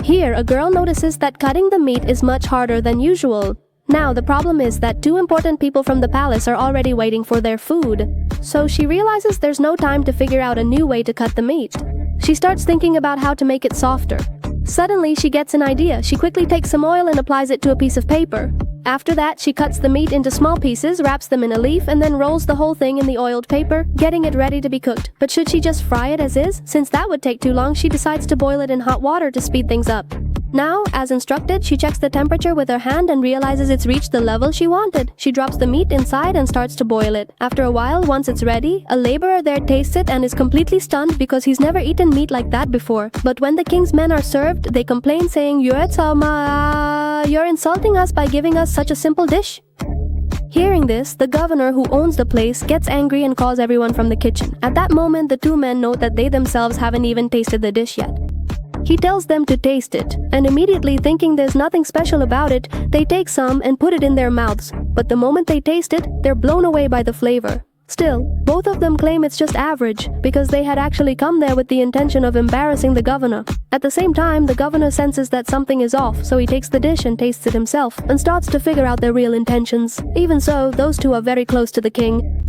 Here, a girl notices that cutting the meat is much harder than usual. Now, the problem is that two important people from the palace are already waiting for their food. So she realizes there's no time to figure out a new way to cut the meat. She starts thinking about how to make it softer. Suddenly, she gets an idea. She quickly takes some oil and applies it to a piece of paper. After that, she cuts the meat into small pieces, wraps them in a leaf, and then rolls the whole thing in the oiled paper, getting it ready to be cooked. But should she just fry it as is? Since that would take too long, she decides to boil it in hot water to speed things up. Now, as instructed, she checks the temperature with her hand and realizes it's reached the level she wanted. She drops the meat inside and starts to boil it. After a while, once it's ready, a laborer there tastes it and is completely stunned because he's never eaten meat like that before. But when the king's men are served, they complain saying, You're insulting us by giving us such a simple dish. Hearing this, the governor who owns the place gets angry and calls everyone from the kitchen. At that moment, the two men note that they themselves haven't even tasted the dish yet. He tells them to taste it, and immediately thinking there's nothing special about it, they take some and put it in their mouths. But the moment they taste it, they're blown away by the flavor. Still, both of them claim it's just average, because they had actually come there with the intention of embarrassing the governor. At the same time, the governor senses that something is off, so he takes the dish and tastes it himself, and starts to figure out their real intentions. Even so, those two are very close to the king.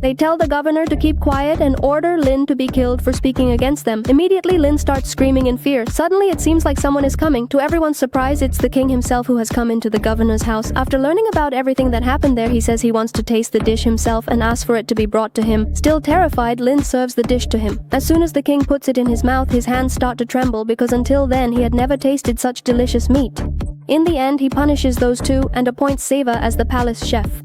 They tell the governor to keep quiet and order Lin to be killed for speaking against them. Immediately, Lin starts screaming in fear. Suddenly, it seems like someone is coming. To everyone's surprise, it's the king himself who has come into the governor's house. After learning about everything that happened there, he says he wants to taste the dish himself and asks for it to be brought to him. Still terrified, Lin serves the dish to him. As soon as the king puts it in his mouth, his hands start to tremble because until then, he had never tasted such delicious meat. In the end, he punishes those two and appoints Seva as the palace chef.